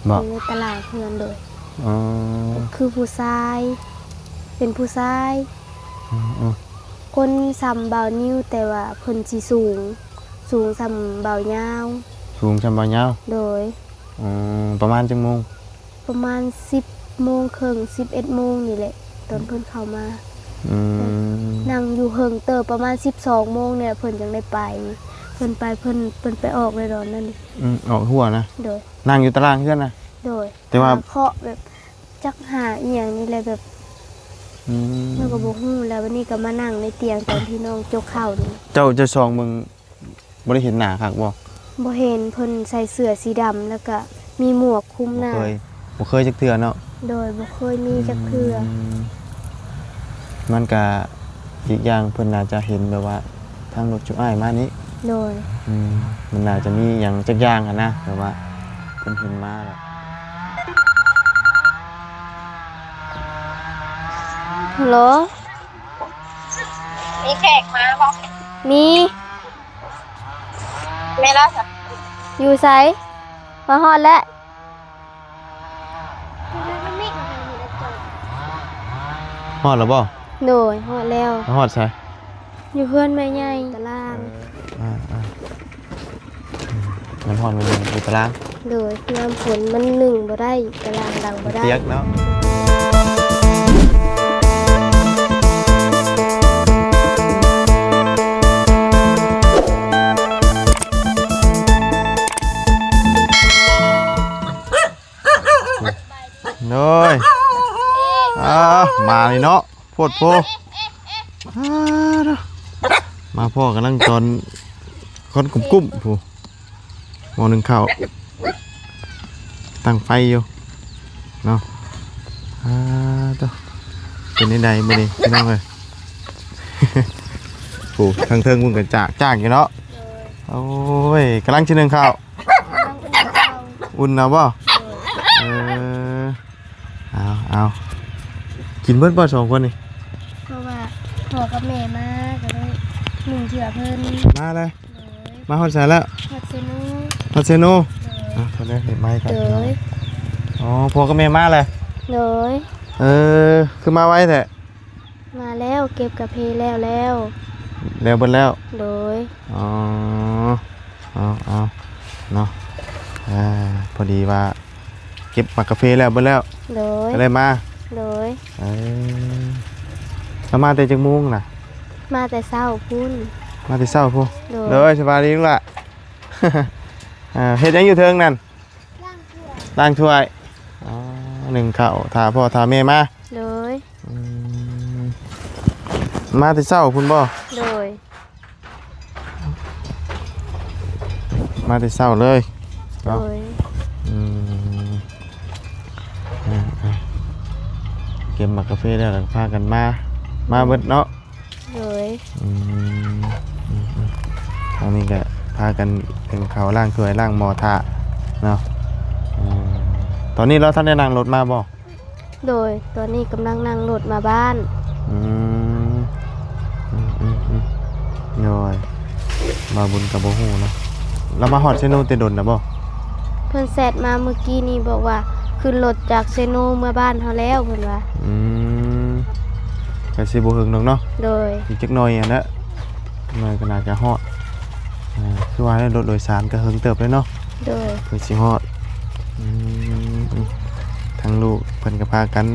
ในตลาดเฮือนเลย อ๋อ คือผู้ชายเป็นผู้ชายคนซ้ำเบานิ้วแต่ว่าเพิ่นสิสูงซ้ำเบายาว สูงจำบ่ยาว โดย ประมาณจังโมง ประมาณ10 โมงครึ่ง11 โมงนี่แหละตอนเพิ่นเข้ามานั่งอยู่เฮิงเติบประมาณ12 โมงเนี่ยเพิ่นจังได้ไปเพิ่นไปออกเลยตอนนั้นนี่ออกหัวนะโดยนั่งอยู่ตารางเพื่อนนะโดยแต่ว่าเคาะแบบจักหาอีหยังนี่แหละแบบแล้วก็บ่ฮู้แล้ววันนี้ก็มานั่งในเตียงตอนที่น้องจกข้าวนี่เจ้าจะซองมึงบ่ได้เห็นหน้าคักบ่บ่เห็นเพิ่นใส่เสื้อสีดำแล้วก็มีหมวกคลุมหน้าบ่เคยจักเทื่อเนาะโดยบ่เคยมีจักเทื่อมันก็อีกอย่างเพิ่นน่าจะเห็นแบบว่าทางรถจุอ้ายมานี้โดยมันน่าจะมีหยังจักอย่างอะนะแบบว่าเพิ่นเห็นมาแล้วฮัลโหลมีแขกมาบ่มีแม่ล่ะจ้ะอยู่ไสมาฮอดแล้วฮอดแล้วบ่โดยฮอดแล้วฮอดใช่อยู่เพื่อนแม่ใหญ่ตารางน้ำฮอดมันอยู่ตารางโดยน้ำฝนมันหนึ่งบ่ได้ตารางดังบ่ได้เปียกเนาะเลยมาเลยเนาะโพดโพมาพ่อกำลังตอนคนกุ้มผู้มองหนึ่งข่าวตั้งไฟอยู่เนาะตัวเป็นในใดมือนี่พี่น้องเลยผู้ทางเทิงมึงกันจ้างอยู่เนาะโอ้ยกำลังชิ้นหนึ่งข่าวอุ่นนะบ่เอากินเบิดบ่2 คนนี่เพราะว่าพ่อกับแม่มาก็เลยหนึ่งเถื่อเพิ่นมาเลยมาฮอดใส่แล้วฮอดเซโนเขาได้เห็นไหมครับเลยอ๋อพ่อกับแม่มาเลยเลยคือมาไว้แท้มาแล้วเก็บกระเพาแล้วเบิดแล้วเลยอ๋อเอาเนาะพอดีว่าเก็บมากาแฟแล้วเบิดแล้วเลยก็เลยมาเลยแล้วมาแต่จังมุ้งน่ะมาแต่เช้าพุ่นมาแต่เช้าพุ่นเลยสบายดีลูกล่ะเฮ็ดยังอยู่เทิงนั่นล้างถ้วยหนึ่งข้าวทาพ่อทาแม่มาเลยมาแต่เช้าพุ่นบ่เลยมาแต่เช้าเลยเลยเก็บมากาแฟแล้วพากันมาเบิดเนาะเลยตอนนี้ก็พากันเป็นเขาล่างถ้วยล่างหม้อทะเนาะตอนนี้เราท่านได้นั่งรถมาบ่โดยตอนนี้กำลังนั่งรถมาบ้านโดยมาบุญกับโบหูเนาะเรามาฮอดเซโนเตดนนะบ่เพิ่นแซดมาเมื่อกี้นี่บอกว่าขึ้นรถจากเซโนเมื่อบ้านเขาแล้วเพิ่นว่าก็สิบ่หึงดอกเนาะโดยอีกจักหน่อยอ่ะนะหน่อยก็น่าจะฮอดคือว่าได้รถโดยสารก็หึงเติบเลยเนาะโดยเพิ่นสิฮอดทั้งลูกเพิ่นก็พากัน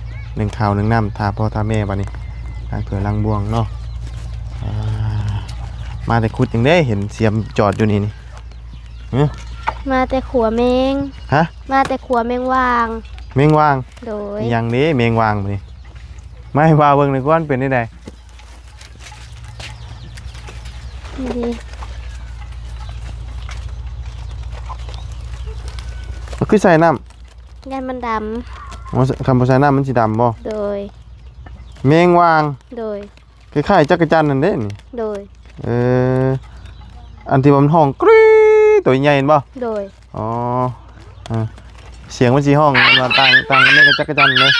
1ข้าว1น้ำทาพ่อทาแม่บัดนี้ล้างถ้วยล้างบ่วงเนาะมาแต่ขุดจังได๋เห็นเสียมจอดอยู่นี่มาแต่ขัวแมงมาแต่ขัวแมงวางโดยยังนี้แมงวางมานี่ไม่ว่าเบิ่งในก้อนเป็นได้ใดคือใส่น้ำยันมันดำคำภาษาน้ำมันสีดำบ่โดยแมงวางโดยคล้ายๆจักรจันทร์นั่นเด้นี่โดยอันที่มันห้องกรี๊ดตัวใหญ่เห็นบ่โดยอ๋อเสียงมันสีห้องมันต่างกันไม่กับจักรจันทร์เลย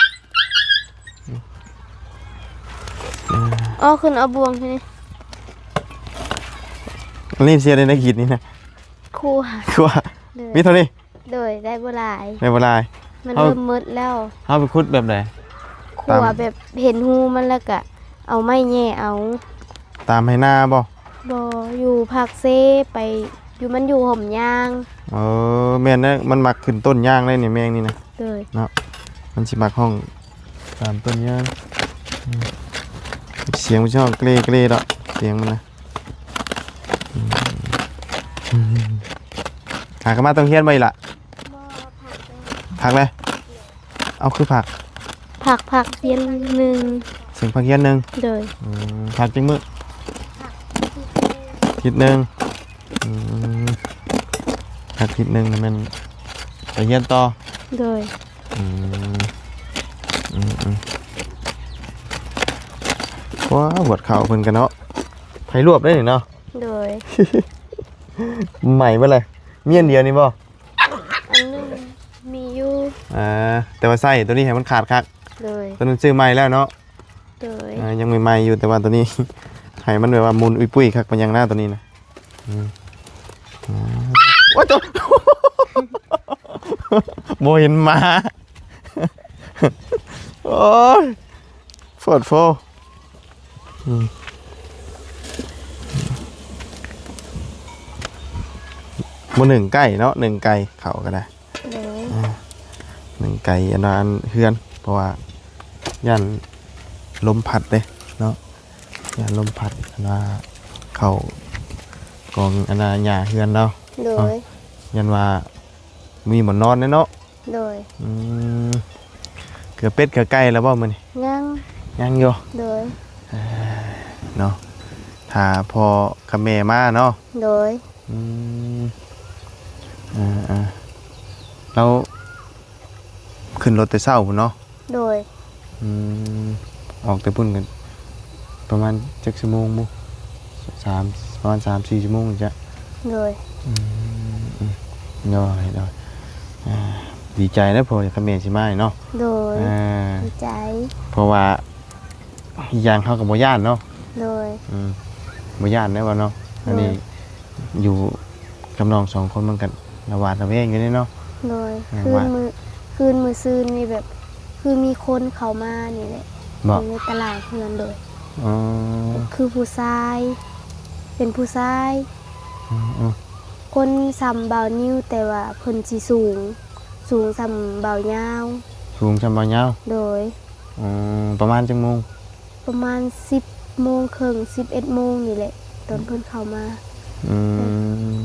ขึ้นเอาบวงใช่ไหมนี่เสียในนักกีฬนี่นะคู่มีเท่านี้ โดยได้บ่หลาย ได้บ่หลาย มัน เอา เริ่มมืดแล้ว เฮาไปขุดแบบใด ขัวแบบเห็นหูมันแล้วก็เอาไม้แย่เอา ตามให้หน้าบ่ บ่อยู่ภาคเซไปอยู่มันอยู่ห่มยาง แม่นนะมันมักขึ้นต้นย่างเลยนี่แมงนี่นะ เลย เนาะมันสิมักห้องตามต้นย่างเสียงมันช่องเกรเกรดอกเสียงมันนะหากนมาต้องเฮียนไว้ล่ะผักเลยเอาคือผัก ผักเพียนหนึ่ง เสียงผักเฮียนหนึง เลย ผักจังมื้อทิศหนึงผักทิศหนึงนี่มันไปเฮียนต่อ เลย ว้าบวดเข่าเพิ่นกันเนาะไผรวบได้นี่เนาะ เลย ใหม่เบ่เลยเมียนเดียวนี่บ่ อันหนึงมีอยู่ แต่ว่าไส้ตัวนี้ให้มันขาดคัก เลย ตัวนั้นซื้อใหม่แล้วเนาะ เลย ยังใหม่ๆอยู่แต่ว่าตัวนี้ ให้มันแบบว่ามุนอุ้ยปุ้ยคักมันยังหน้าตัวนี้นะว้าตัว โมเห็นหมา โอ้ยโฟดโฟโมหนึ่งไก่เนาะหนึ่งไก่เขาก็ได้ เลย หนึ่งไก่อันนั้นเฮือนเพราะว่าย่านลมพัดเลยเนาะย่านลมพัดอันว่าเขากองอันนั้นหญ้าเฮือนเรา เลย ยันว่ามีหมอนนอนเนาะ เลย เกือบเป็ดเกือบไก่แล้วบ่มื้อนี้ ยัง ยังอยู่ เลย เนาะถ้าพอกับแม่มาเนาะ เลย เราขึ้นรถแต่เช้าพุ่นเนาะ เลย ออกแต่พุ่นกันประมาณ7ชั่วโมงบ่ประมาณ3-4ชั่วโมงจ้ะ เลย ย่อยดีใจนะพอกับแม่สิมาเนาะ เลย ดีใจ เพราะว่าอีกอย่างเขากับบ่ย่านเนาะ เลย บ่ย่านได้ว่าเนาะอันนี้อยู่กับน้อง2คนมันกันระหวาดระแวงอยู่นี่เนาะ เลยคืนมือซืนนี่แบบ คือมีคนเข้ามานี่แหละ บ่ อยู่ในตลาดเพื่อนเลย อ๋อ คือผู้ชาย เป็นผู้ชาย คนซ้ำเบานิ้วแต่ว่าเพิ่นสิสูงซ้ำเบายาว สูงจำบ่ยาว โดย ประมาณจังโมง ประมาณ10 โมงครึ่ง11 โมงนี่แหละ ตอนเพิ่นเข้ามา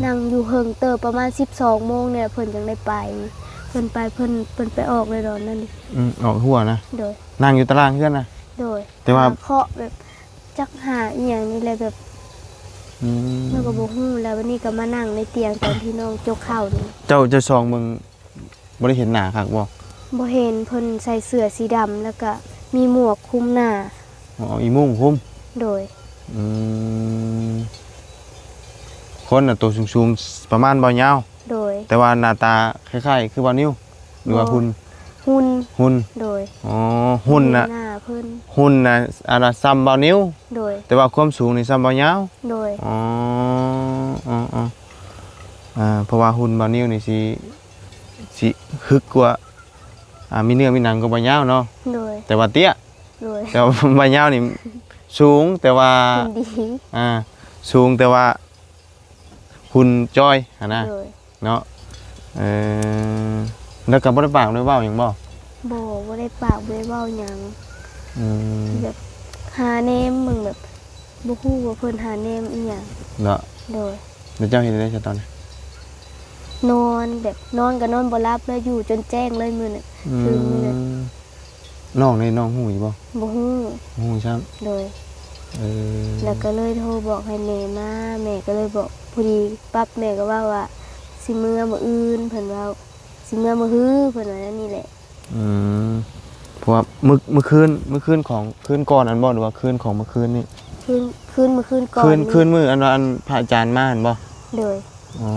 นั่งอยู่เฮิงเติบประมาณ12 โมงเนี่ยเพิ่นจังได้ไป เพิ่นไปออกเลยตอนนั้นนี่ ออกหัวนะ โดย นั่งอยู่ตารางเพื่อนนะ โดย แต่ว่า หเคาะแบบจักหาอีหยังนี่แหละแบบมันก็บ่ฮู้แล้ววันนี้ก็มานั่งในเตียงตอนที่น้องจกข้าวนี่ เจ้าซองมึงบ่ได้เห็นหน้าคักบ่ บ่เห็นเพิ่นใส่เสื้อสีดำแล้วก็มีหมวกคลุมหน้า อีมุ่งคุ้ม โดย คนน่ะตัวสูงๆประมาณบ่ยาว โดย แต่ว่าหน้าตาคล้ายๆคือบ่นิ้วหรือว่าหุ่น หุ่นโดย หุ่นน่ะ หน้าเพิ่น หุ่นน่ะอันน่ะซ้ำบ่นิ้ว โดย แต่ว่าความสูงนี่ซ้ำบ่ยาว โดย เพราะว่าหุ่นบ่นิ้วนี่สิฮึกกว่ามีเนื้อมีหนังก็บ่ยาวเนาะ โดย แต่ว่าเตี้ย โดย แต่ว่า บ่ยาวนี่สูงแต่ว่า หุ่นดี สูงแต่ว่าหุ่นจ้อยหั่นนะ โดย เนาะแล้วก็บ่ได้ปากได้เว้าหยังบ่ บ่ได้ปากบ่ได้เว้าหยังแบบหาแนมมึงแบบบ่ฮู้ว่าเพิ่นหาแนมอีหยัง เนาะ โดย แล้วเจ้าเฮ็ดได้ซะตอนนี้ นอนแบบนอนก็นอนบ่หลับเลยอยู่จนแจ้งเลยมื้อน่ะ คือมื้อน่ะ น้องนี่น้องฮู้อยู่บ่ บ่ฮู้ ฮู้ซ้ํ โดย แล้วก็เลยโทรบอกให้แม่มาแม่ก็เลยบอกพอดีปั๊บแม่ก็ว่าสิเมื่อมื้ออื่นเพิ่นว่าสิเมื่อมื้อฮื้อเพิ่นว่านั่นนี่แหละ เพราะว่ามื้อคืนของคืนก่อนอันบ่หรือว่าคืนของเมื่อคืนนี่ คืนมื้อคืนก่อน คืนมื้ออันว่าอันพระอาจารย์มาหั่นบ่ โดย อ๋อ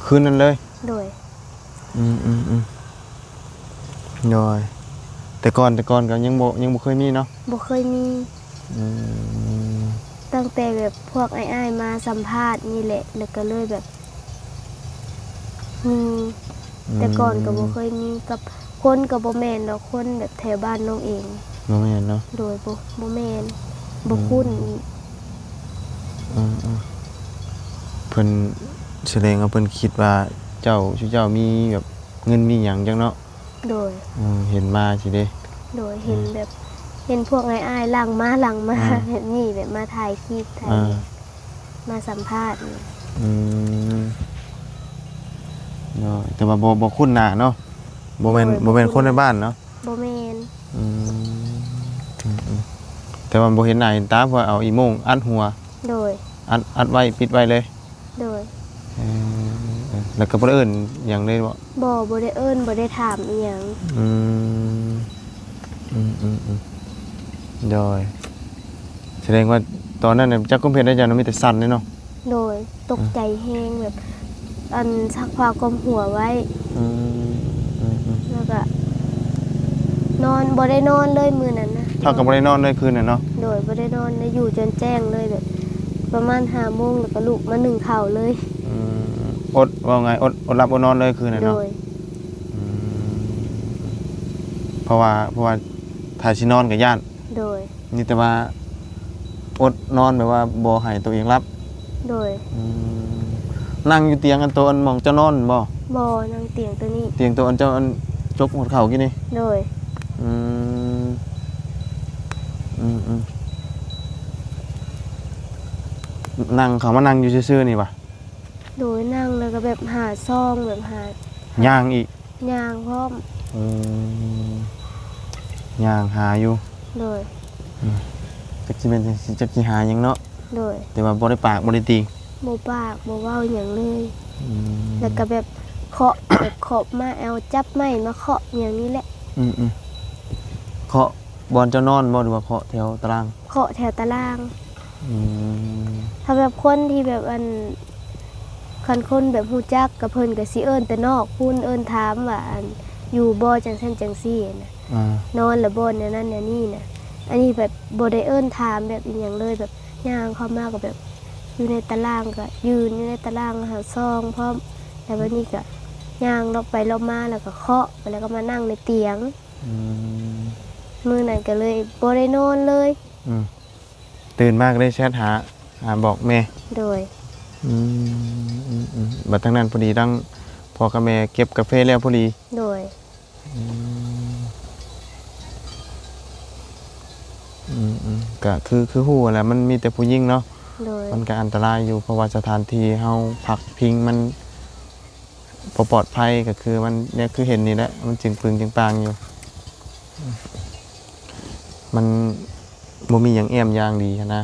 คืนนั้นเลย โดย โดยแต่ก่อนก็ยังบ่เคยมีเนาะ บ่เคยมีตั้งแต่แบบพวกอ้ายๆมาสัมภาษณ์นี่แหละแล้วก็เลยแบบ มีแต่ก่อนก็บ่เคยมีกับคนก็บ่แม่นดอกคนแบบแถวบ้านน้องเอง บ่แม่นเนาะ โดยบ่แม่นบ่คุ้นอีก เพิ่นแสดงว่าเพิ่นคิดว่าเจ้าชื่อเจ้ามีแบบเงินมีหยังจังเนาะ โดย เห็นมาสิเด้ โดยเห็นแบบเห็นพวกอ้ายๆหลังมาแบบนี้แบบมาถ่ายคลิปถ่ายมาสัมภาษณ์นี่ เนาะแต่ว่าบ่คุ้นหน้าเนาะบ่แม่นคนในบ้านเนาะ บ่แม่น แต่ว่าบ่เห็นหน้าเห็นตาเพราะเอาอีโมงอัดหัว โดย อัดไว้ปิดไว้เลย โดย แล้วก็บ่ได้เอิ้นหยังเลยบ่ บ่ได้เอิ้นบ่ได้ถามอีหยัง โดยแสดงว่าตอนนั้นน่ะจักกุมเพชรได้จังมีแต่สั่นเลยเนาะ โดยตกใจแฮงแบบอันซักผ้ากลมหัวไว้แล้วก็นอนบ่ได้นอนเลยมื้อนั้นนะ เท่ากับบ่ได้นอนเลยคืนน่ะเนาะ โดยบ่ได้นอนได้อยู่จนแจ้งเลยแบบประมาณ 5 โมงแล้วก็ลุกมานึ่งข้าวเลย อดว่าไงอดหลับอดนอนเลยคืนน่ะ โด เนาะ ย เพราะว่าถ้าสินอนก็ย่าน โดย นี่แต่ว่าอดนอนแบบว่าบ่ให้ตัวเองรับ โดย นั่งอยู่เตียงอันโตอันหมองเจ้านอนบ่ บ่นั่งเตียงตัวนี้ เตียงโตอันเจ้าอันจกหัวเข่ากี่นี่ โดย นั่งเขามานั่งอยู่ซื่อๆนี่ป่ะ โดยนั่งแล้วก็แบบหาซองแบบหา ย่างอีก ย่างพร้อม ย่างหาอยู่ โดย จักสิเป็นจักสิหาหยังเนาะ โดย แต่ว่าบ่ได้ปากบ่ได้ติง บ่ปากบ่เว้าหยังเลย แล้วก็แบบเคาะ แบบเคาะมาเอาจับไม้มาเคาะอย่างนี้แหละ เคาะบอลเจ้านอนบ่หรือว่าเคาะแถวตาราง เคาะแถวตาราง ถ้าแบบคนที่แบบคันคนแบบฮู้จักกับเพิ่นก็สิเอิ้นแต่นอกพูนเอิ้นถามว่าอยู่บ่จังซั่นจังซี่น่ะนอนละบ่เนี่ยนั่นเนี่ยนี่น่ะอันนี้แบบบ่ได้เอิ้นถามแบบอีหยังเลยแบบย่างเข้ามาก็แบบอยู่ในตารางก็ยืนอยู่ในตารางหาซองพร้อมแต่วันนี้ก็ย่างรอบไปรอบมาแล้วก็เคาะแล้วก็มานั่งในเตียงมื้อนั้นก็เลยบ่ได้นอนเลย ตื่นมากได้แชทหาบอกแม่ โดย บัดทั้งนั้นพอดีทั้งพ่อกับแม่เก็บกาแฟแล้วพอดี โดย ก็คือฮู้แหละมันมีแต่ผู้หญิงเนาะ โดย มันก็อันตรายอยู่เพราะว่าสถานที่เฮาพักพิงมันบ่ปลอดภัยก็คือมันเนี่ยคือเห็นนี่แหละมันจึงปึงจึงปางอยู่มันบ่มีหยังแอมอย่างดีนะ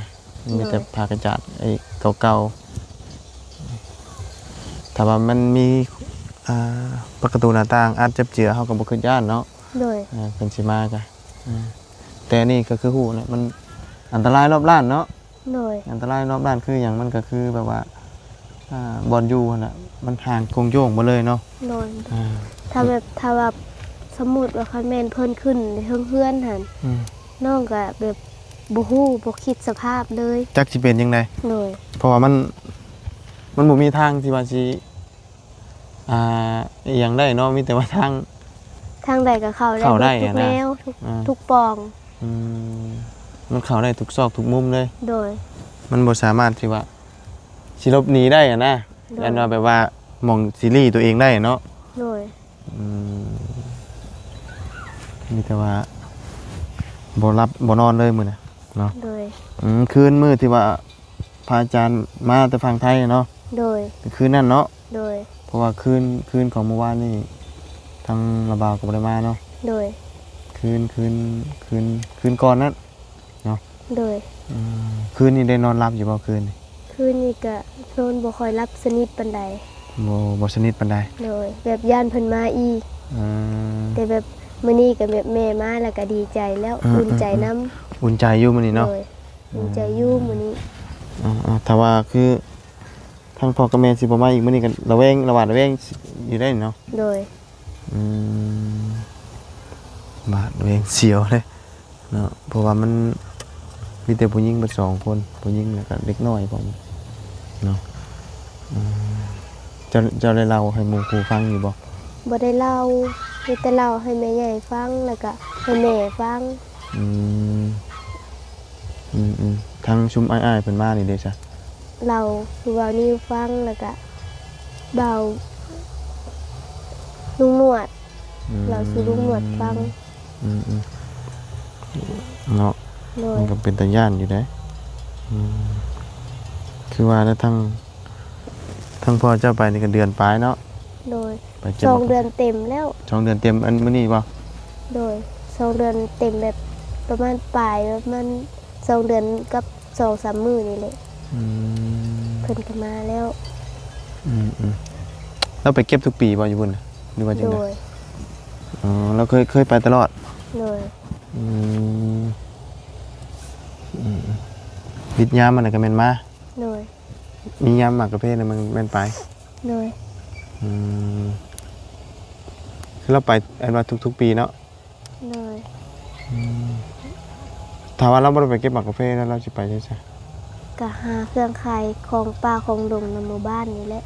มีแต่ผ้ากระจาดไอ้เก่าๆถ้าว่ามันมีประตูหน้าต่างอาจจะเจือเฮาก็บ่คิดย่านเนาะ โดย เพิ่นสิมาจ้ะแต่นี่ก็คือฮู้เนี่ยมันอันตรายรอบด้านเนาะ โดย อันตรายรอบด้านคือหยังมันก็คือแบบว่าบอลอยู่หั่นน่ะมันห่างโกงโยงบ่เลยเนาะ โดยถ้าว่าสมมุติว่าคันแม่นเพิ่นขึ้นในเทิงเฮือนหั่นน้องก็แบบบ่ฮู้บ่คิดสภาพเลย จักสิเป็นจังได โดย เพราะว่ามันบ่มีทางที่ว่าสิอีหยังได้เนาะมีแต่ว่าทาง ทางใดก็เข้าได้ เข้าได้ ทุก อะนะ แนวทุกปอง มันเข้าได้ทุกซอกทุกมุมเลย โดย มันบ่สามารถที่ว่าสิหลบหนีได้อะนะ โดย ยันว่าแบบว่ามองซีรีส์ตัวเองได้เนาะ โดย มีแต่ว่าบ่นอนเลยมื้อน่ะเนาะ โดย คืนมื้อที่ว่าพระอาจารย์มาแต่ฝั่งไทยเนาะ โดย คืนนั้นเนาะ โดย เพราะว่าคืนของเมื่อวานนี่ทางระบาวก็บ่ได้มาเนาะ โดย คืนก่อนนั้น โดย คืนนี้ได้นอนหลับอยู่บ่คืนนี่ คืนนี้ก็นอนบ่ค่อยรับสนิทปานใด บ่สนิทปานใด โดยแบบย่านเพิ่นมาอีกแต่แบบมื้อนี้ก็แบบแม่มาแล้วก็ดีใจแล้วอุ่นใจนำ อุ่นใจอยู่มื้อนี้เนาะ โดยอุ่นใจอยู่มื้อนี้ ถ้าว่าคือทางพ่อกับแม่สิบ่มาอีกมื้อนี้ก็ระหวาดระแวงอยู่ได้เนาะ โดย บาดระแวงเสียวเลยเนาะเพราะว่ามันมีแต่ผู้หญิงเบิด2คนผู้หญิงแล้วก็เด็กน้อยพร้อมเนาะ จะได้เล่าให้หมู่ครูฟังอยู่บ่ บ่ได้เล่ามีแต่เล่าให้แม่ใหญ่ฟังแล้วก็ให้แม่ฟัง อืมทางชุมอ้ายๆเพิ่นมานี่เด้จ้ะ เราคือเว้านี่ฟังแล้วก็เบาลุงหนวดเราสิลุงหนวดฟัง อืมเนาะ โดย มันก็เป็นตาย่านอยู่เด้คือว่าแล้วทั้งพ่อเจ้าไปนี่ก็เดือนปลายเนาะ โดย ไปเก็บ 2 เดือนเต็มแล้ว 2 เดือนเต็มอันมื้อนี้บ่ โดย2 เดือนเต็มแบบประมาณปลายประมาณ2 เดือนกับ 2-3 มื้อนี่แหละ อืม เพิ่นก็มาแล้ว เราไปเก็บทุกปีบ่อยู่พุ่นน่ะหรือว่าจัง โด ได๋ ย อ๋อเราเคยไปตลอด โดย วิทยามมันน่ะก็แม่นมา โดย มียามหมากกระเพศน่ะมันแม่นไป โดย คือเราไปอันว่าทุกๆปีเนาะ โดย ถ้าว่าเราบ่ได้ไปเก็บหมากกาแฟแล้วเราสิไปได้ซะ ก็หาเครื่องขายของป่าของดงในหมู่บ้านนี่แหละ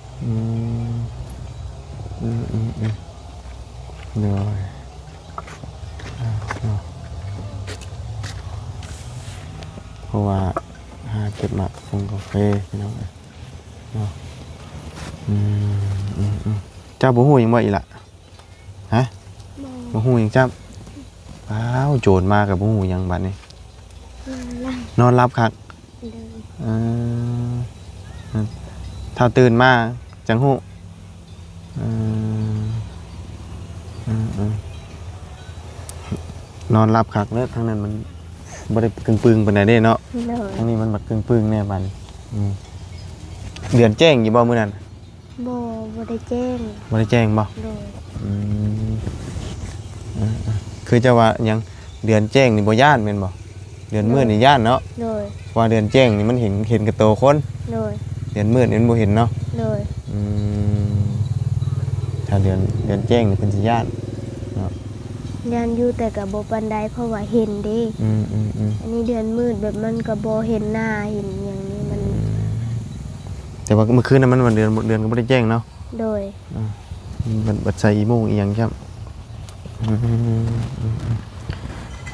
เหนื่อยเพราะว่าหาเก็บหมากคงกาแฟพี่น้องเนาะเจ้าบ่ฮู้หยังบ่อีหล่ะฮะบ่ฮู้หยังจ้ำอ้าวโจรมากับบ่ฮู้หยังบัดนี้นอนรับคักถ้าตื่นมาจังฮู้นอนรับคักแล้วทั้งนั้นมันบ่ได้กึ่งปึงปานใดเด้เนาะ โดย ทั้งนี้มันแบบกึ่งปึงแน่บัดนี้เดือนแจ้งอยู่บ่มื้อนั้น บ่ได้แจ้ง บ่ได้แจ้งบ่ โดย คือจะว่าหยังเดือนแจ้งนี่บ่ย่านแม่นบ่เดือนมืดนี่ย่านเนาะ โดย ว่าเดือนแจ้งนี่มันเห็นกับโตคน โดย เดือนมืดนี่มันบ่เห็นเนาะ โดย ถ้าเดือนแจ้งนี่เพิ่นสิย่าน ยานอยู่แต่ก็บ่ปานใดเพราะว่าเห็นเด้ อันนี้เดือนมืดแบบมันก็บ่เห็นหน้าเห็นอย่างนี้มัน แต่ว่าเมื่อคืนนั้นมันวันเดือนก็บ่ได้แจ้งเนาะ โดย มันบัดใส่อีโมงอีหยังครับ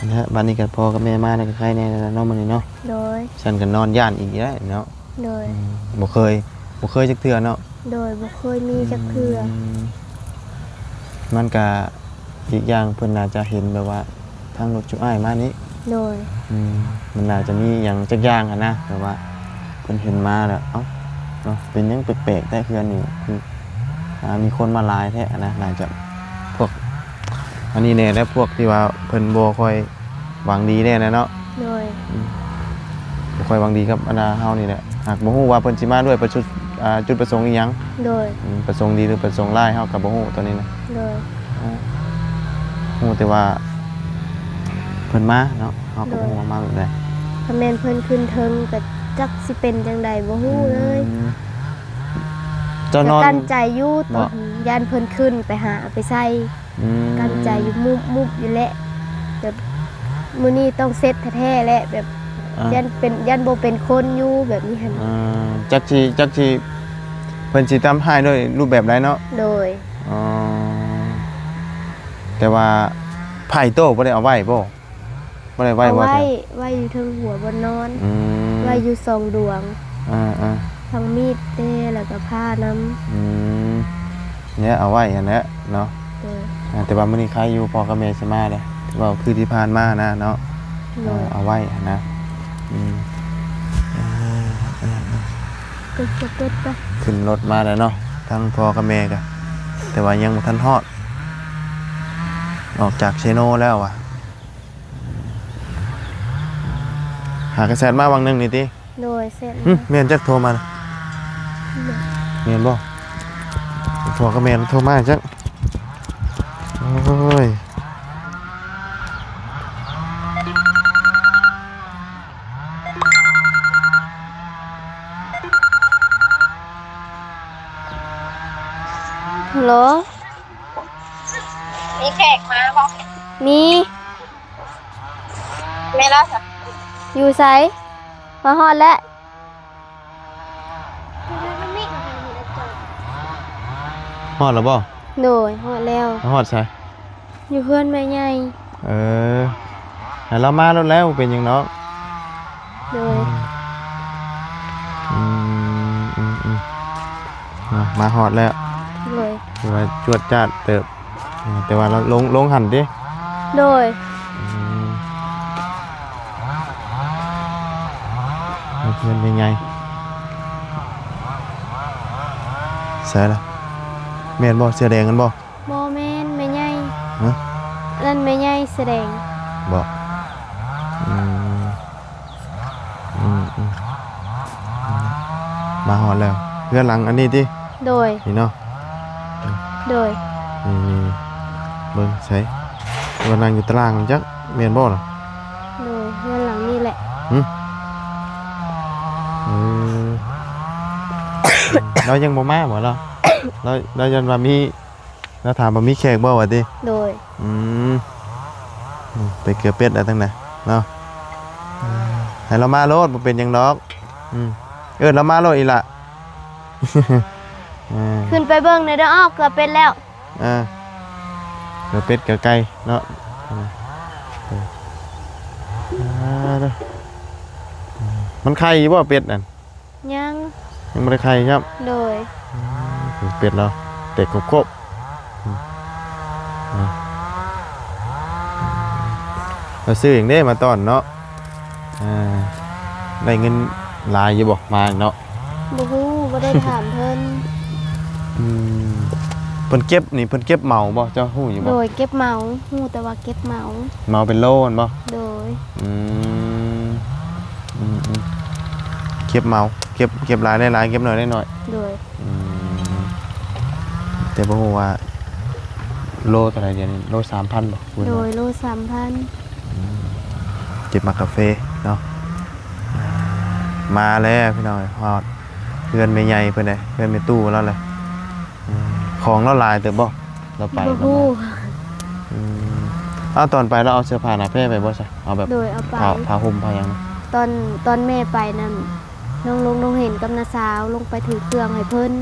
นะฮะบ้านนี้ก็พ่อกับแม่มาเนี่ยก็ใครแน่เนาะมื้อนี้เนาะ โดย ฉันก็นอนย่านอีกแล้วเนาะ โดย บ่เคยจักเทื่อเนาะ โดยบ่เคยมีจักเทื่อ มันก็อีกอย่างเพิ่นน่าจะเห็นแบบว่าทางรถจุอ้ายมานี้ โดย มันน่าจะมีหยังจักอย่างอะนะแบบว่าเพิ่นเห็นมาแล้วเอ้าเนาะเป็นหยังแปลกๆแต่คืออันนี้คือมีคนมาหลายแท้อะนะน่าจะพวกอันนี้แน่แล้วพวกที่ว่าเพิ่นบ่ค่อยหวังดีแน่นะเนาะ โดย บ่ค่อยหวังดีกับอันเฮานี่แหละหากบ่ฮู้ว่าเพิ่นสิมาด้วยจุดประสงค์อีหยัง โดย ประสงค์ดีหรือประสงค์ร้ายเฮาก็บ่ฮู้ตัวนี้นะ โดย ฮู้แต่ว่าเพิ่นมาเนาะเฮาก็บ่ฮู้ว่ามาแบบใด ถ้าแม่นเพิ่นขึ้นเทิงก็จักสิเป็นจังใดบ่ฮู้เลย เจ้านอน กั้นใจอยู่ตอนยานเพิ่นขึ้นไปหาไปใส่กั้นใจอยู่มุบอยู่แหละแบบมื้อนี้ต้องเซ็ตแท้ๆแหละแบบยันบ่เป็นคนอยู่แบบนี้หั่น จักสิเพิ่นสิทำให้ด้วยรูปแบบใดเนาะ โดย อ๋อแต่ว่าไผ่โตบ่ได้เอาไว้บ่ได้ไว้ เอา บ่ ไว้ แท้ ไว้อยู่เทิงหัวบนนอน ม ไว้อยู่สองดวง อ่า ทั้งมีดเด้แล้วก็ผ้าน้ำ เนี่ยเอาไว้อันนี้เนาะ โดย แต่ว่ามื้อนี้ใครอยู่พ่อกับแม่สิมาเด้ที่ว่าคือที่ผ่านมานะเนาะ โดย เอาไว้นะ ก็จะเป็ดไป ขึ้นรถมาแล้วเนาะทั้งพ่อกับแม่ก็แต่ว่ายังบ่ทันฮอดออกจากเชโนแล้วว่ะหากระแสมาวังหนึงนี่ติ โดยเสร็จ แม่นจักโทรมาน่ะแม่นบ่พ่อกับแม่โทรมาจักโอ้ย ฮัลโหล มีแขกมาบอก มี ไม่แล้วจ้ะ อยู่ไสมาฮอดแล้ว ฮอดแล้วบ่ โดยฮอดแล้ว ฮอดใช่ อยู่เพื่อนแม่ใหญ่ แต่เรามาแล้วเป็นหยังเนาะ โดย อืมมาฮอดแล้ว โดย ถือว่าจวดจ้าดเติบแต่ว่าเราลงหันดิ โดย เพื่อนเป็นไงใส่ละแม่นบ่เสื้อแดงกันบ่ บ่แม่นแม่ใหญ่ ฮะ นั่นแม่ใหญ่แสดง บ่อืมมาหอดแล้วเพื่อนหลังอันนี้ดิ โดย นี่เนาะ โดย นี่เบิ่งใส่วันนั่งอยู่ตารางจักแม่นบ่ล่ะ โดยเพื่อนหลังนี่แหละ เออ เรายังบ่มาบ่เรายันว่ามีเราถามว่ามีแขกบ่ว่าติ โดย ไปเกลือเป็ดอะไรตั้งไหนเนาะให้เรามาโลดบ่เป็นหยังดอกเรามาโลดอีกละ ขึ้นไปเบิ่งในเด้อออกเกือบเป็นแล้ว เกลือเป็ดเกลือไก่เนาะมันไข่บ่เป็ดนั่น ยัง ยังไม่ได้ไข่ครับ โดย เป็ดเราเด็กครบเราซื้ออย่างนี้มาตอนเนาะได้เงินลายอยู่บอกมาเนาะ บ่ฮู้บ่ได้ถามเพิ่น เพิ่นเก็บนี่เพิ่นเก็บเหมาบ่เจ้าฮู้อยู่บ่ โดยเก็บเหมาฮู้แต่ว่าเก็บเหมา เหมาเป็นโลนบ่ โดย เก็บเหมาเก็บหลายได้หลายเก็บน้อยได้น้อย โดย แต่บ่ฮู้ว่าโลเท่าไหร่เดี๋ยวนี้โล 3,000 บ่คุณ โดยโล 3,000 เก็บมากาแฟเนาะมาแล้วพี่น้องฮอดเพื่อนแม่ใหญ่เพิ่นได้เพื่อนแม่ตู้แล้วแหละของเราหลายเติบบ่เราไป บ่ฮู้ เอาตอนไปเราเอาเสื้อผ้าหน้าแพร่ไปบ่ซะเอาแบบ โดยเอาไป ผ้าห่มผ้าหยัง ตอนแม่ไปนั่นน้องเห็นกับน้าสาวลงไปถือเครื่องให้เพิ่น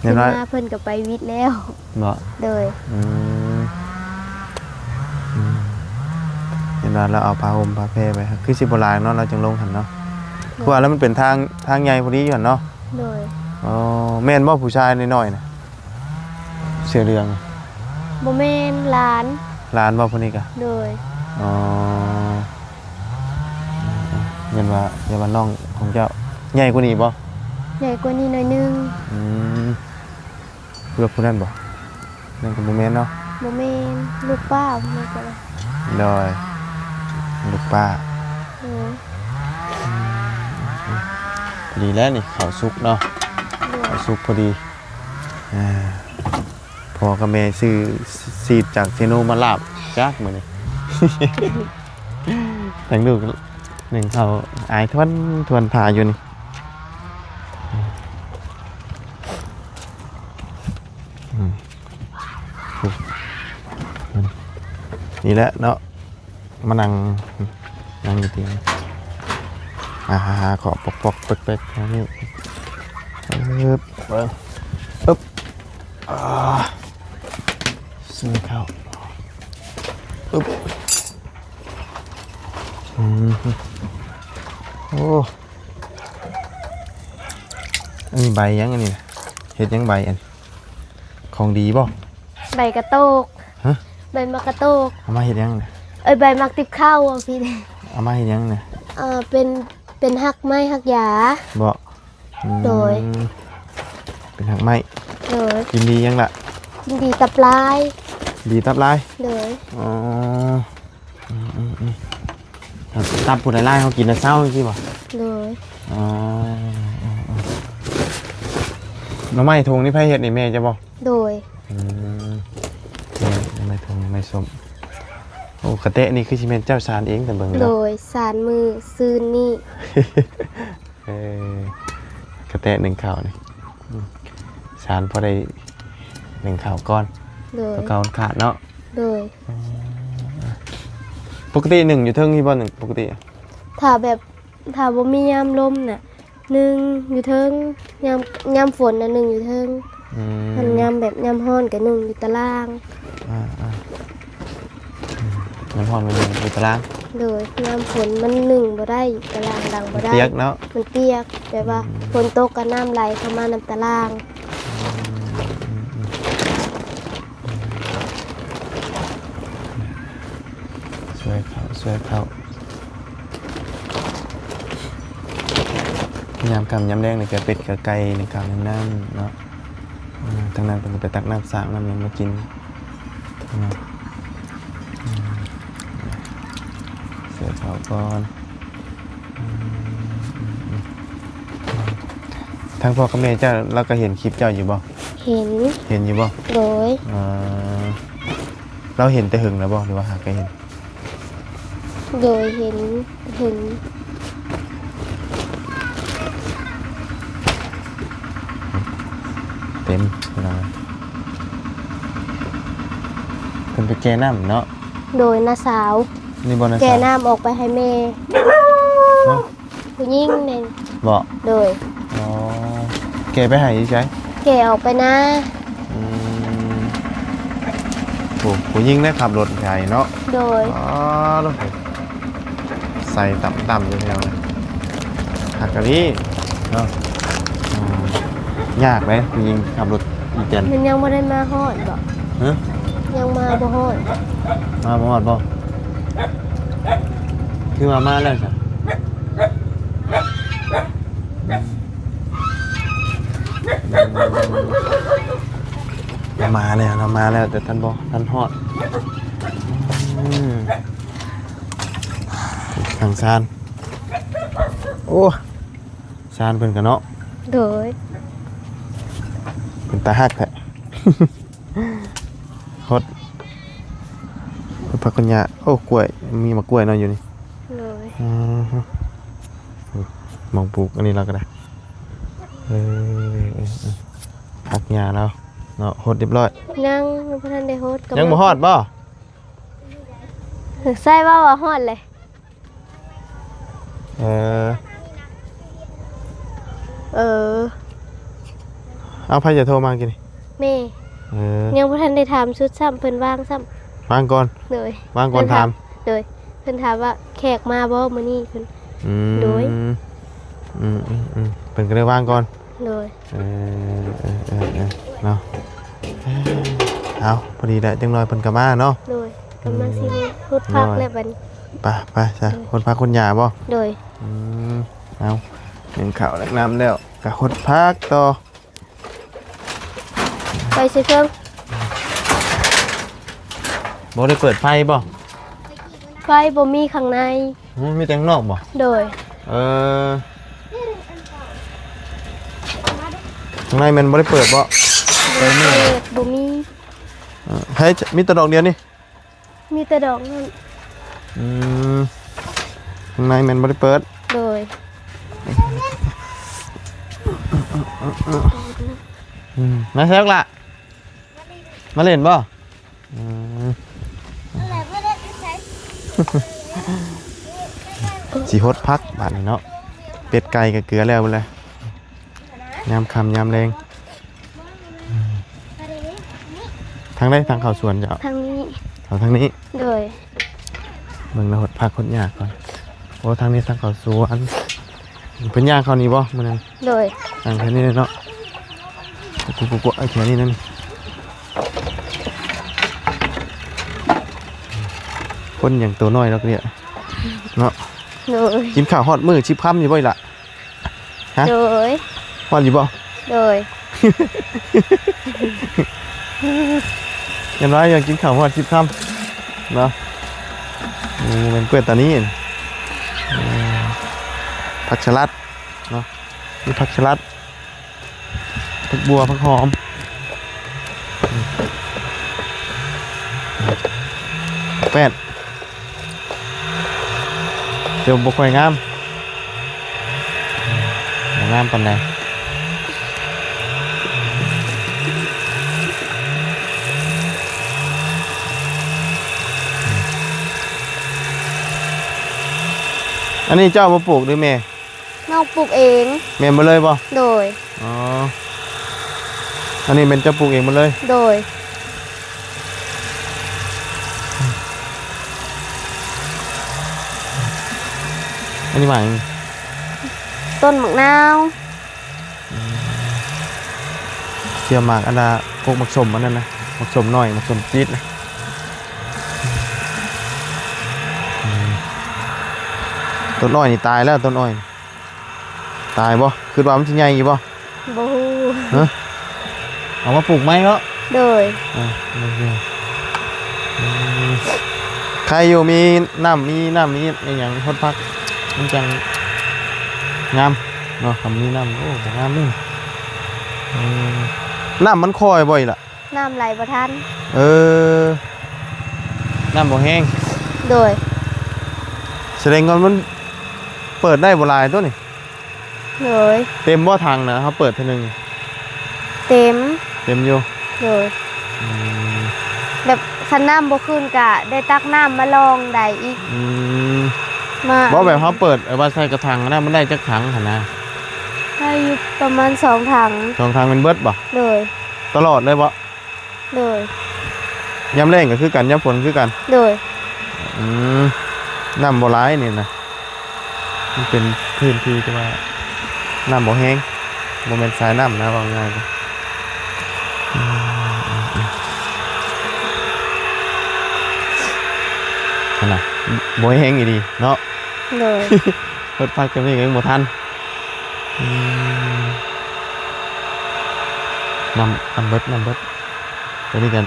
เห็ ขึ้ น น ว่า มาเพิ่นก็ไปวิทย์แล้ว บ่ โดย เห็นว่าเราเอาผ้าห่มผ้าแพร่ไปคือสิบ่หลายเนาะเราจึงลงหั่นเนาะคือว่าแล้วมันเป็นทางใหญ่พอดีอยู่หั่นเนาะ โดย อ๋อแม่นบ่ผู้ชายน้อยๆน่ะเสื้อเหลือง บ่แม่นหลาน หลานบ่ผู้นี้กะ โดย อ๋อเห็นว่าน้องของเจ้าใหญ่กว่านี้บ่ ใหญ่กว่านี้หน่อยนึง เพื่อผู้นั้นบ่นั่นก็บ่แม่นเนาะ บ่แม่นลูกป้าเพิ่นก็เลย โดยลูกป้า โดย พอดีแล้วนี่ข้าวสุกเนาะ โดย ข้าวสุกพอดีพ่อกับแม่ซื้อซีดจากเซโนมาลาบจักมื้อนี้ แต่งลูกหนึ่งเขาอายทวนทาอยู่นี่นี่แหละเนาะมานั่งอยู่ที่นี่ขอปอกเป๊กๆนี่ปึ๊บปึ๊บซื้อข้าวปึ๊บโอ้อันนี้ใบยังอันนี้นะเห็ดยังใบอันของดีบ่ ใบกระโตก ฮะ ใบมะกระโตก เอามาเห็ดยังนะ ใบมักติบข้าวอ่ะพี่ เอามาเห็ดยังนะ เป็นหักไม้หักหยา บ่ โดย เป็นหักไม้ โดย กินดียังล่ะ ยินดีตับลาย ดีตับลาย โดย อ๋อตับผู้ใดไล่เขากินแล้วเศร้าจริงป่ะ โดย อ๋อน้ำไม้ทงนี่ไผเฮ็ดนี่แม่จะบ่ โดย น้ำไม้ทงน้ำไม้ส้มโอ้กระเตะนี่คือสิแม่นเจ้าสารเองแต่เบิ่ง โด แล้ว ยสารมือซืนนี่ กระเตะหนึ่งข่าวนี่สารพอได้หนึ่งข่าวก้อน โดย ตัวเก่าขาดเนาะ โดย ปกติหนึ่งอยู่เทิงที่บ่หนึ่งปกติอะ ถ้าบ่มียามลมน่ะ หนึ่งอยู่เทิงยามฝนน่ะหนึ่งอยู่เทิง มันยามแบบยามฮ้อนกับหนึ่งอยู่ตาราง น้ำพรมันอยู่ตาราง เลยยามฝนมันหนึ่งบ่ได้ตารางดังบ่ได้ เปียกเนาะ มันเปียกแบบว่าฝนตกก็น้ำไหลเข้ามาในตาราง ช่วยเขายามกำยามแดงนี่ก็เป็ดกับไก่ในกำน้ำเนาะทางนั้นเป็นไปตักน้ำสางน้ำยังมากินเสือเขาก่อนทางพ่อกับแม่เจ้าเราก็เห็นคลิปเจ้าอยู่บ่ เห็น เห็นอยู่บ่ โดย เราเห็นแต่หึงแล้วบ่หรือว่าหาก็เห็น โดยเห็น เต็มเวลาเป็นไปแก้น้ำเนาะ โดยน้าสาว นี่บ่นะ แก่ สาว น้ำออกไปให้แม่ เนาะ ผู้หญิงเนี่ย บ่ โดย อ๋อแกไปหาอีใช่ แก่ออกไปนะ ผู้ยิงได้ขับรถใหญ่เนาะ โดย อ๋อรถใส่ต่ำๆอยู่แถวนั้นหักกะนี้เนาะยากไหมผู้ยิงขับรถอีเจน มันยังไม่ได้มาฮอดบ่ ฮะ ยังมาบ่ฮอด มาบ่ฮอดบ่คือมาแล้วจ้ะมาแล้วเรามาแล้วแต่ท่านบอกท่านฮอดทางซานโอ้ซานเพิ่นกันเนาะ โดย เป็นตาฮักแท้ ฮอดพักกัญญาโอ้กล้วยมีมะกล้วยเนาะอยู่นี่ โดย มองปลูกอันนี้เราก็ได้พักหญ้าแล้วเนาะฮดเรียบร้อย ยังบ่ทันได้ฮอด ยังบ่ฮอดบ่ ใส่ว่าฮอดเลย เออ เอาไผจะโทรมากินนี่ แม่ เออ ยังบ่ทันได้ถามชุดซ้ำเพิ่นวางซ้ำ วางก่อน โดยว างก่อนถาม โดยเพิ่นถามว่าแขกมาบ่มื้อนี้เพิ่น โดย เพิ่นก็ได้วางก่อน โดย เนาะเอาพอดีได้จังน้อยเพิ่นก็มาเนาะ โดยกำลังสิพูดพักแล้วบัดนี้ ไปจ้ะคนพักคนหญ้าบ่ โดย เอาเห็นข่าวแล้วน้ำแล้วก็คนพักต่อ ไปสิเครื่อง บ่ได้เปิดไฟบ่ ไฟบ่มีข้างใน มีแต่ข้างนอกบ่ โดย ข้างในมันบ่ได้เปิดบ่ บ่มี เฮ้ยมีแต่ดอกเดียวนี่ มีแต่ดอกนั่น ข้างในมันบ่ได้เปิด โดย มาเซ็กล่ะมาเล่นบ่สิฮดพักบาดนี้เนาะเป็ดไก่กับเกลือแล้วเบิ่เลยยามค่ำยามแรงทางใดทางเข้าสวนจะเอา ทางนี้ เอาทางนี้ โดย เบิ่งแล้วฮดพักฮดยากก่อนโอ้ทางนี้ทางเข้าสวนเพิ่นย่างเข้านี้บ่มื้อนั้น โดย ทางแค่นี้เลยเนาะกูไอ้แค่นี้นั่นคนอย่างตัวน้อยแล้วก็เนี่ยเนาะ โดย กินข้าวฮอดมื้อชิบค่ำอยู่บ่อีกล่ะฮะ โดย ฮอดอยู่บ่ โดย อย่างน้อยอยากกินข้าวฮอดชิบค่ำเนาะมันกล้วยตานี้ผักสลัดเนาะมีผักสลัดผักบัวผักหอมแป้นเดี๋ยวบกไฟงามงามปานใดอันนี้เจ้ามาปลูกด้วยแม่ น้อง องปลูกเอง แม่นบ่เลยบ่ โดย อ๋ออันนี้เป็นเจ้าปลูกเองหมดเลย โดย อันนี้หมาย ต้นมะนาว เสียหมากอันน่ะพวกหมักสมอันนั้นนะหมักสมน้อยหมักสมจี๊ดนะต้นอ้อยนี่ตายแล้วต้นอ้อยตายบ่คือว่ามันสิใหญ่อยู่บ่ บ่ฮู้ ฮะเอามาปลูกไหมเนาะ โดย ใครอยู่มีน้ำมีอย่างทดพักมันจังงามเนาะคำนี้น้ำโอ้งามนี่น้ำมันคอยบ่อยล่ะ น้ำไหลบ่ทัน เออน้ำบ่แห้ง โดย แสดงว่ามันเปิดได้บ่หลายตัวนี่ โดย เต็มบ่ทางนะเขาเปิดทีนึง เต็ม เต็มอยู่ โดยแบบคันน้ำบ่ขึ้นกะได้ตักน้ำมาลองได้อีก อืม มา บ่แบบเขาเปิดเอาไว้ใส่กระถางนะมันได้จักถังหั่นนะ ให้อยู่ประมาณ2 ถัง สองถังเป็นเบิดบ่ โดย ตลอดเลยบ่ โดย ยามแรงก็คือกันยามฝนคือกัน โดย อืมน้ำบ่ร้ายนี่นะมันเป็นพื้นที่ที่ว่าน้ำบ่แห้งบ่แม่นสายน้ำนะว่าง่ายๆนั่นน่ะบ่แห้งอีดีเนาะ โดย รถพักจะมีกันบ่ทันน้ำเบิดตัวนี้กัน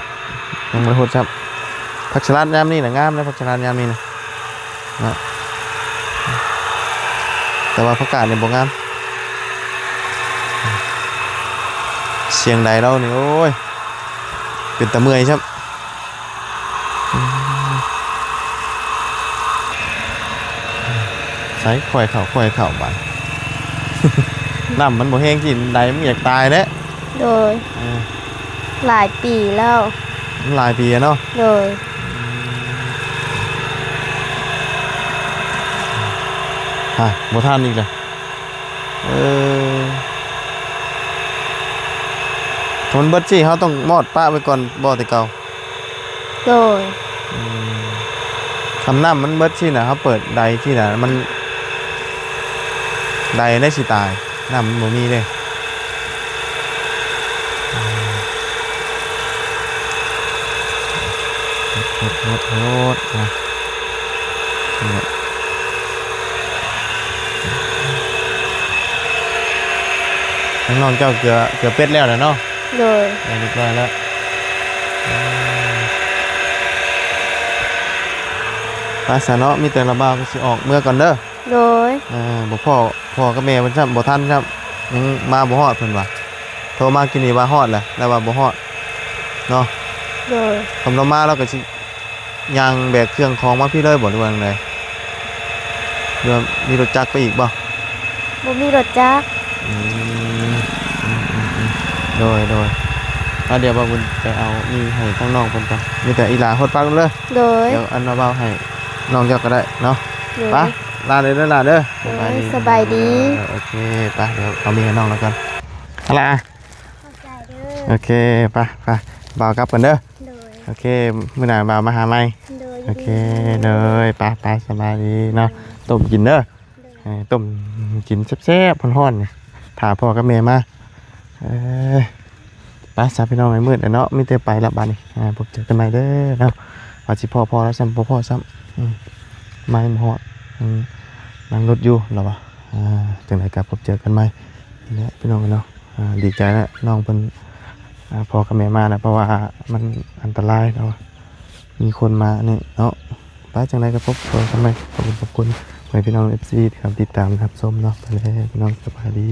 ยังบ่ได้โหดครับผักสลัดยามนี้น่ะงามนะผักสลัดยามนี้นะเนาะแต่ว่าผักกาดเนี่ยบ่งามเสียงใดเรานี่โอ้ยเป็นตะเมื่อยครับใส่ข่อยเข่าบัด น้ำมันบ่แห้งกินใดมันอยากตายเด้ โดยหลายปีแล้ว มันหลายปีอะเนาะ โดย ฮะบ่ทันอีกเลยมันเบิดสิเขาต้องมอดป้าไปก่อนบ่แต่เก่า โดย ทำน้ำมันเบิดสิน่ะเขาเปิดใดที่น่ะมันใดได้สิตายน้ำมันบ่มีเลยโหดนะน้องเจ้าเกลือเป็ดแล้วนะเนาะ โดย เรียบร้อยแล้วภาษาเนาะมีแต่ละบ่าวก็สิออกเมื่อก่อนเด้อ โดย บอกพ่อกับแม่เพิ่นซ้ำบ่ทันครับยังมาบ่ฮอดเพิ่นว่าโทรมากินนี่ว่าฮอดแหละแล้วว่าบ่ฮอดเนาะ โดย คำเรามาเราก็สิย่างแบกเครื่องของมาพี่เลยบ่หรือว่าจังไดหรือว่ามีรถจักรไปอีกบ่ บ่มีรถจักร อืมโดยเดี๋ยวบ่าบุญไปเอานี่ให้ทางน้องเพิ่นก่อนมีแต่อีหลาฮอดปากเลย โดย เดี๋ยวอันมาเบาให้น้องเจ้าก็ได้เนาะ โดย ไปลาเลยเด้อลาเด้อ สบายดี โอเคไปเดี๋ยวเอามีให้น้องแล้วกันอะไรอ่ะ เข้าใจเด้ โอเคไปบ่าวกลับกันเด้อ โดย โอเคมื้อหน้าบ่าวมาหาใหม่ โดย โอเคเลยไปสบายดีเนาะต้มกินเด้อต้มกินแซ่บๆร้อนๆนี่ถาพ่อกับแม่มาไปซาพี่น้องไอ้มืดเนาะมีแต่ไปละบาดนี้พบเจอกันใหม่เด้อเนาะว่าสิพอแล้วซ้ำพ่อซ้ำไม่หอดนั่งรถอยู่หรอวะจังไหนกับพบเจอกันใหม่เนี่ยพี่น้องเนาะดีใจนะน้องเป็นพ่อกับแม่มานะเพราะว่ามันอันตรายเนาะมีคนมาเนี่ยเนาะไปจังไหนกับพบเจอกันใหม่ขอบคุณไว้พี่น้อง FC ที่ครับติดตามครับชมเนาะไปเลยพี่น้องสบายดี